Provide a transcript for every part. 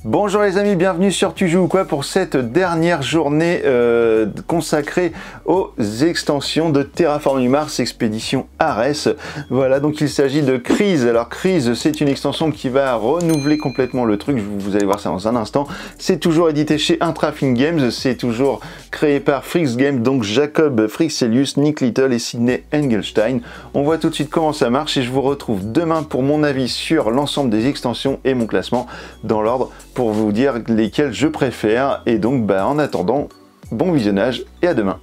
Bonjour les amis, bienvenue sur Tu joues ou quoi pour cette dernière journée consacrée aux extensions de Terraforming Mars Expédition Ares. Voilà, donc il s'agit de Crise. Alors Crise, c'est une extension qui va renouveler complètement le truc, vous allez voir ça dans un instant. C'est toujours édité chez Intrafin Games, c'est toujours créé par Frix Games, donc Jacob Frixelius, Nick Little et Sydney Engelstein. On voit tout de suite comment ça marche et je vous retrouve demain pour mon avis sur l'ensemble des extensions et mon classement dans l'ordre, pour vous dire lesquels je préfère. Et donc en attendant, bon visionnage et à demain.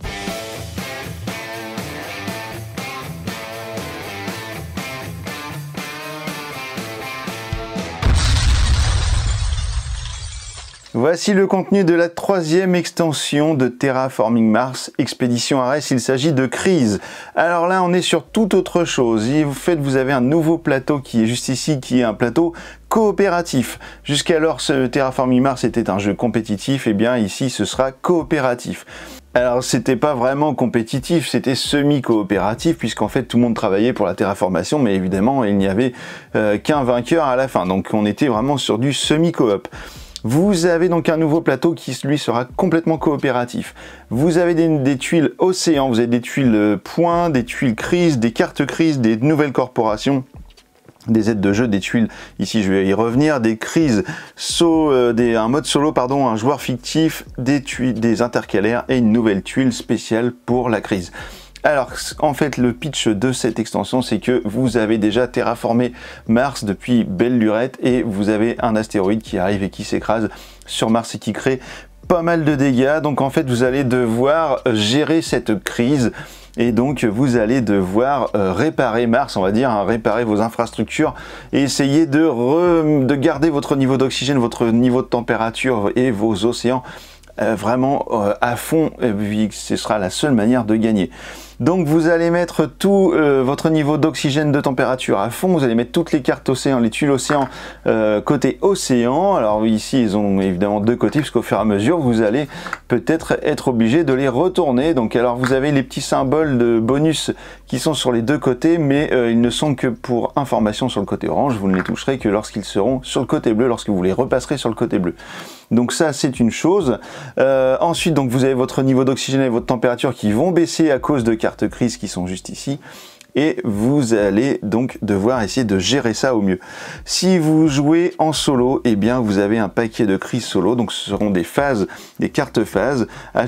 Voici le contenu de la troisième extension de Terraforming Mars Expédition Ares. Il s'agit de Crise. Alors là, on est sur toute autre chose. Vous avez un nouveau plateau qui est juste ici, qui est un plateau coopératif. Jusqu'alors, ce Terraforming Mars était un jeu compétitif. Et bien ici, ce sera coopératif. Alors c'était pas vraiment compétitif, c'était semi-coopératif, puisqu'en fait tout le monde travaillait pour la terraformation, mais évidemment il n'y avait qu'un vainqueur à la fin. Donc on était vraiment sur du semi-coop. Vous avez donc un nouveau plateau qui, lui, sera complètement coopératif. Vous avez des tuiles océan, vous avez des tuiles points, des tuiles crise, des cartes crise, des nouvelles corporations, des aides de jeu, des tuiles, ici je vais y revenir, des crises, un mode solo, pardon, un joueur fictif, des tuiles, des intercalaires et une nouvelle tuile spéciale pour la crise. Alors, en fait, le pitch de cette extension, c'est que vous avez déjà terraformé Mars depuis belle lurette et vous avez un astéroïde qui arrive et qui s'écrase sur Mars et qui crée pas mal de dégâts. Donc, en fait, vous allez devoir gérer cette crise et donc vous allez devoir réparer Mars, on va dire, réparer vos infrastructures et essayer de garder votre niveau d'oxygène, votre niveau de température et vos océans vraiment à fond, vu que ce sera la seule manière de gagner. Donc vous allez mettre tout votre niveau d'oxygène, de température à fond, vous allez mettre toutes les cartes océan, les tuiles océan côté océan. Alors ici ils ont évidemment deux côtés, puisqu'au fur et à mesure vous allez peut-être être obligé de les retourner. Donc alors vous avez les petits symboles de bonus qui sont sur les deux côtés, mais ils ne sont que pour information sur le côté orange, vous ne les toucherez que lorsqu'ils seront sur le côté bleu, lorsque vous les repasserez sur le côté bleu. Donc ça c'est une chose. Ensuite donc vous avez votre niveau d'oxygène et votre température qui vont baisser à cause de cartes crise qui sont juste ici. Et vous allez donc devoir essayer de gérer ça au mieux. Si vous jouez en solo, eh bien vous avez un paquet de crises solo, donc ce seront des phases, des cartes phases.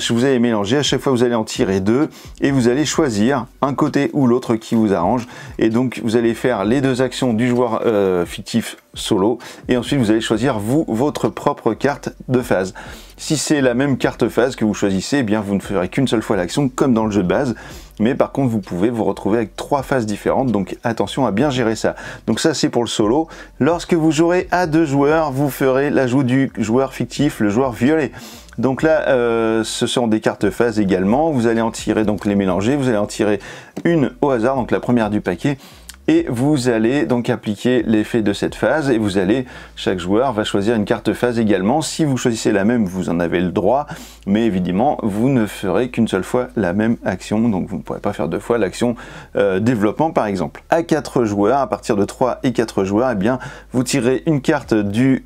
Vous allez mélanger, à chaque fois vous allez en tirer deux, et vous allez choisir un côté ou l'autre qui vous arrange. Et donc vous allez faire les deux actions du joueur fictif solo, et ensuite vous allez choisir vous, votre propre carte de phase. Si c'est la même carte phase que vous choisissez, eh bien vous ne ferez qu'une seule fois l'action comme dans le jeu de base, mais par contre vous pouvez vous retrouver avec trois phases différentes, donc attention à bien gérer ça. Donc ça c'est pour le solo. Lorsque vous jouerez à deux joueurs, vous ferez l'ajout du joueur fictif, le joueur violet. Donc là, ce sont des cartes phase également, vous allez en tirer, donc les mélanger, vous allez en tirer une au hasard, donc la première du paquet, et vous allez donc appliquer l'effet de cette phase et chaque joueur va choisir une carte phase également. Si vous choisissez la même, vous en avez le droit, mais évidemment vous ne ferez qu'une seule fois la même action, donc vous ne pourrez pas faire deux fois l'action développement par exemple. À 4 joueurs, à partir de 3 et 4 joueurs, eh bien vous tirez une carte du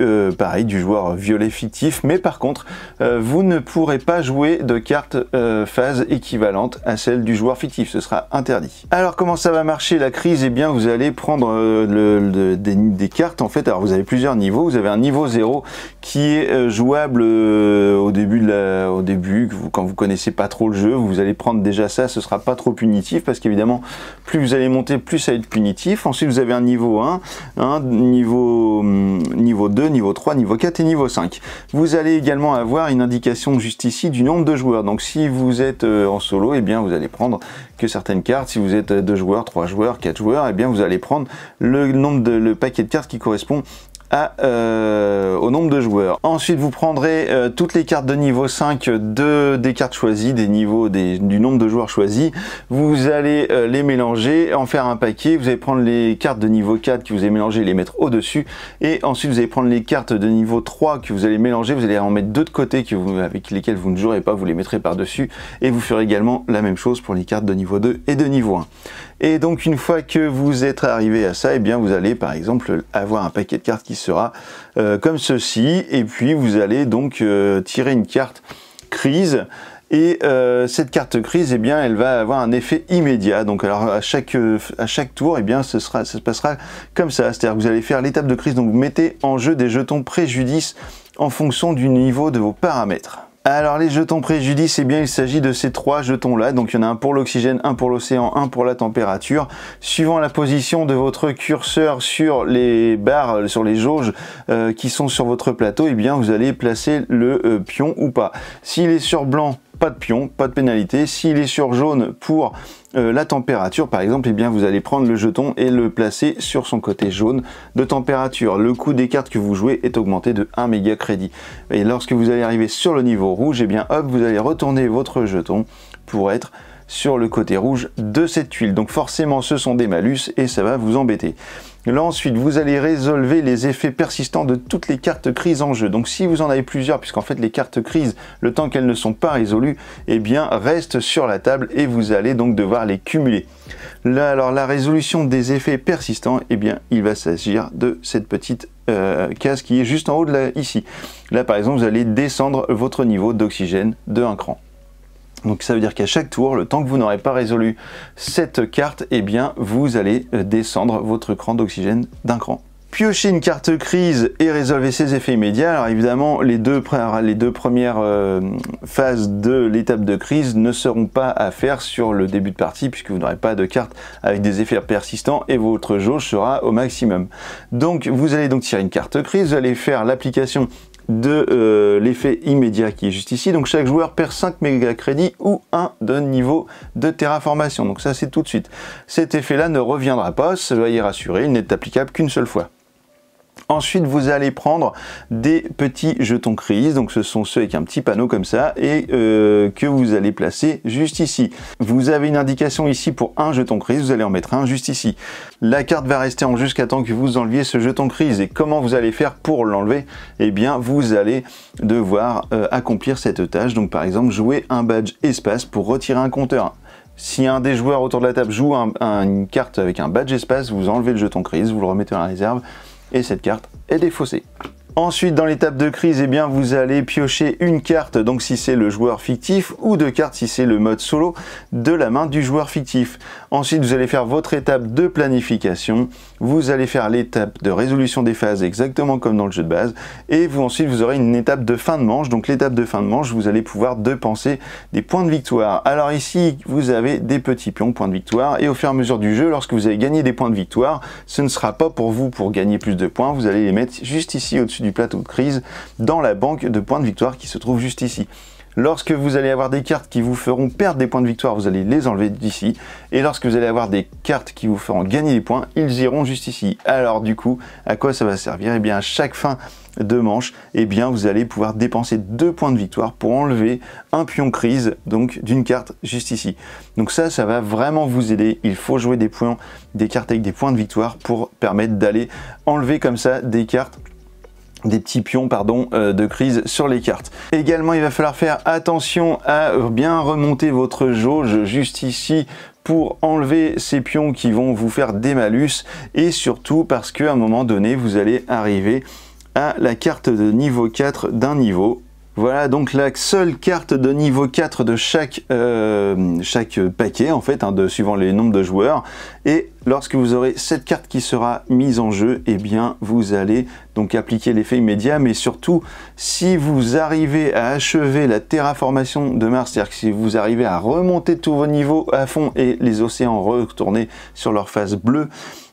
joueur violet fictif, mais par contre vous ne pourrez pas jouer de carte phase équivalente à celle du joueur fictif, ce sera interdit. Alors comment ça va marcher la crise? Eh bien vous allez prendre des cartes en fait. Alors vous avez plusieurs niveaux, vous avez un niveau 0 qui est jouable au début, quand vous connaissez pas trop le jeu, vous allez prendre déjà ça, ce sera pas trop punitif, parce qu'évidemment plus vous allez monter, plus ça va être punitif. Ensuite vous avez un niveau 1, niveau 2, niveau 3, niveau 4 et niveau 5. Vous allez également avoir une indication juste ici du nombre de joueurs, donc si vous êtes en solo, eh bien vous allez prendre que certaines cartes. Si vous êtes 2 joueurs, 3 joueurs, 4 joueurs, eh bien vous allez prendre le paquet de cartes qui correspond au nombre de joueurs. Ensuite vous prendrez toutes les cartes de niveau 5 des cartes choisies, du nombre de joueurs choisis, vous allez les mélanger, en faire un paquet, vous allez prendre les cartes de niveau 4 que vous avez mélangées et les mettre au dessus, et ensuite vous allez prendre les cartes de niveau 3 que vous allez mélanger, vous allez en mettre deux de côté avec lesquelles vous ne jouerez pas, vous les mettrez par dessus, et vous ferez également la même chose pour les cartes de niveau 2 et de niveau 1. Et donc une fois que vous êtes arrivé à ça, et bien vous allez par exemple avoir un paquet de cartes qui sera comme ceci, et puis vous allez donc tirer une carte crise. Et cette carte crise, eh bien, elle va avoir un effet immédiat. Donc, alors à chaque tour, eh bien, ça se passera comme ça. C'est-à-dire que vous allez faire l'étape de crise. Donc, vous mettez en jeu des jetons préjudice en fonction du niveau de vos paramètres. Alors les jetons préjudice, eh bien il s'agit de ces 3 jetons là, donc il y en a un pour l'oxygène, un pour l'océan, un pour la température. Suivant la position de votre curseur sur les barres, sur les jauges qui sont sur votre plateau, eh bien vous allez placer le pion ou pas. S'il est sur blanc, pas de pion, pas de pénalité. S'il est sur jaune pour la température par exemple, eh bien vous allez prendre le jeton et le placer sur son côté jaune de température. Le coût des cartes que vous jouez est augmenté de 1 méga crédit. Et lorsque vous allez arriver sur le niveau rouge, eh bien hop, vous allez retourner votre jeton pour être sur le côté rouge de cette tuile. Donc forcément ce sont des malus et ça va vous embêter. Là ensuite vous allez résolver les effets persistants de toutes les cartes crises en jeu. Donc si vous en avez plusieurs, puisqu'en fait les cartes crises, le temps qu'elles ne sont pas résolues, eh bien restent sur la table et vous allez donc devoir les cumuler. Là alors la résolution des effets persistants, eh bien il va s'agir de cette petite case qui est juste en haut de là, ici. Là par exemple vous allez descendre votre niveau d'oxygène de 1 cran. Donc ça veut dire qu'à chaque tour, le temps que vous n'aurez pas résolu cette carte, eh bien vous allez descendre votre cran d'oxygène d'un cran. Piochez une carte crise et résolvez ses effets immédiats. Alors évidemment, les deux premières phases de l'étape de crise ne seront pas à faire sur le début de partie puisque vous n'aurez pas de carte avec des effets persistants et votre jauge sera au maximum. Donc vous allez donc tirer une carte crise, vous allez faire l'application de l'effet immédiat qui est juste ici. Donc chaque joueur perd 5 méga crédits ou 1 de niveau de terraformation. Donc ça c'est tout de suite. Cet effet là ne reviendra pas, soyez rassurés, il n'est applicable qu'une seule fois. Ensuite, vous allez prendre des petits jetons crise, donc ce sont ceux avec un petit panneau comme ça, et que vous allez placer juste ici. Vous avez une indication ici pour un jeton crise, vous allez en mettre un juste ici. La carte va rester en jeu jusqu'à temps que vous enleviez ce jeton crise. Et comment vous allez faire pour l'enlever? Eh bien, vous allez devoir accomplir cette tâche. Donc par exemple, jouer un badge espace pour retirer un compteur. Si un des joueurs autour de la table joue une carte avec un badge espace, vous enlevez le jeton crise, vous le remettez dans la réserve, et cette carte est défaussée. Ensuite, dans l'étape de crise, eh bien, vous allez piocher une carte, donc si c'est le joueur fictif, ou 2 cartes si c'est le mode solo, de la main du joueur fictif. Ensuite, vous allez faire votre étape de planification, vous allez faire l'étape de résolution des phases exactement comme dans le jeu de base, et ensuite vous aurez une étape de fin de manche. Donc l'étape de fin de manche, vous allez pouvoir dépenser des points de victoire. Alors ici, vous avez des petits pions, points de victoire, et au fur et à mesure du jeu, lorsque vous allez gagner des points de victoire, ce ne sera pas pour vous pour gagner plus de points, vous allez les mettre juste ici au-dessus du plateau de crise, dans la banque de points de victoire qui se trouve juste ici. Lorsque vous allez avoir des cartes qui vous feront perdre des points de victoire, vous allez les enlever d'ici. Et lorsque vous allez avoir des cartes qui vous feront gagner des points, ils iront juste ici. Alors du coup, à quoi ça va servir? Eh bien, à chaque fin de manche, eh bien, vous allez pouvoir dépenser 2 points de victoire pour enlever un pion crise, donc d'une carte juste ici. Donc ça va vraiment vous aider. Il faut jouer des cartes avec des points de victoire pour permettre d'aller enlever comme ça des cartes, des petits pions de crise sur les cartes. Également, il va falloir faire attention à bien remonter votre jauge juste ici pour enlever ces pions qui vont vous faire des malus, et surtout parce qu'à un moment donné, vous allez arriver à la carte de niveau 4 d'un niveau. Voilà donc la seule carte de niveau 4 de chaque paquet en fait, suivant les nombres de joueurs. Et lorsque vous aurez cette carte qui sera mise en jeu, eh bien vous allez donc appliquer l'effet immédiat. Mais surtout, si vous arrivez à achever la terraformation de Mars, c'est-à-dire que si vous arrivez à remonter tous vos niveaux à fond et les océans retourner sur leur phase bleue,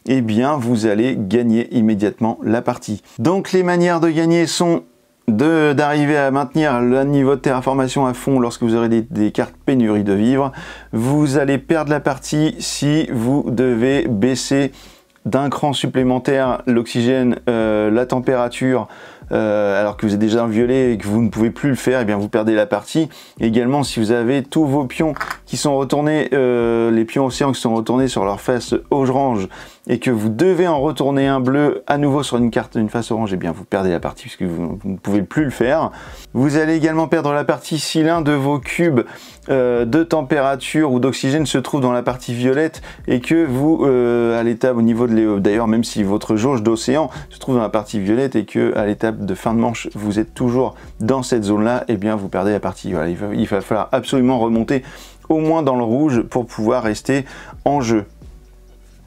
eh bien vous allez gagner immédiatement la partie. Donc les manières de gagner sont d'arriver à maintenir le niveau de terraformation à fond lorsque vous aurez des cartes pénurie de vivres. Vous allez perdre la partie si vous devez baisser d'un cran supplémentaire l'oxygène, la température, alors que vous êtes déjà en violet et que vous ne pouvez plus le faire, et bien vous perdez la partie. Également, si vous avez tous vos pions qui sont retournés, les pions océans qui sont retournés sur leur face orange, et que vous devez en retourner un bleu à nouveau sur une carte d'une face orange, et bien vous perdez la partie puisque vous ne pouvez plus le faire. Vous allez également perdre la partie si l'un de vos cubes de température ou d'oxygène se trouve dans la partie violette et que vous, à l'étape au niveau de d'ailleurs même si votre jauge d'océan se trouve dans la partie violette et que à l'étape de fin de manche vous êtes toujours dans cette zone là, et bien vous perdez la partie. Voilà, il va falloir absolument remonter au moins dans le rouge pour pouvoir rester en jeu.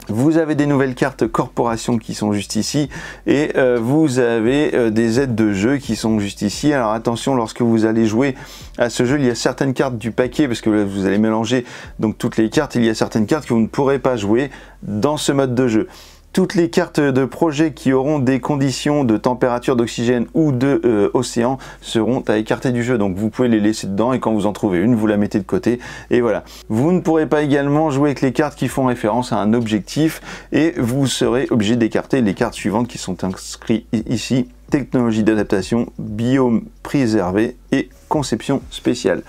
Vous avez des nouvelles cartes corporation qui sont juste ici, et vous avez des aides de jeu qui sont juste ici. Alors attention, lorsque vous allez jouer à ce jeu, il y a certaines cartes du paquet, parce que là, vous allez mélanger donc toutes les cartes, il y a certaines cartes que vous ne pourrez pas jouer dans ce mode de jeu. Toutes les cartes de projet qui auront des conditions de température, d'oxygène ou de océan seront à écarter du jeu. Donc vous pouvez les laisser dedans et quand vous en trouvez une, vous la mettez de côté. Et voilà. Vous ne pourrez pas également jouer avec les cartes qui font référence à un objectif et vous serez obligé d'écarter les cartes suivantes qui sont inscrites ici. Technologie d'adaptation, biome préservé et conception spéciale.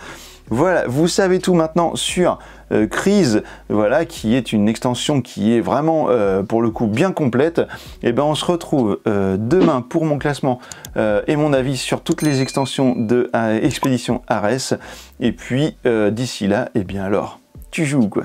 Voilà, vous savez tout maintenant sur Crise, voilà, qui est une extension qui est vraiment pour le coup bien complète. Et ben on se retrouve demain pour mon classement et mon avis sur toutes les extensions de Expédition Ares. Et puis d'ici là, et bien alors, tu joues quoi?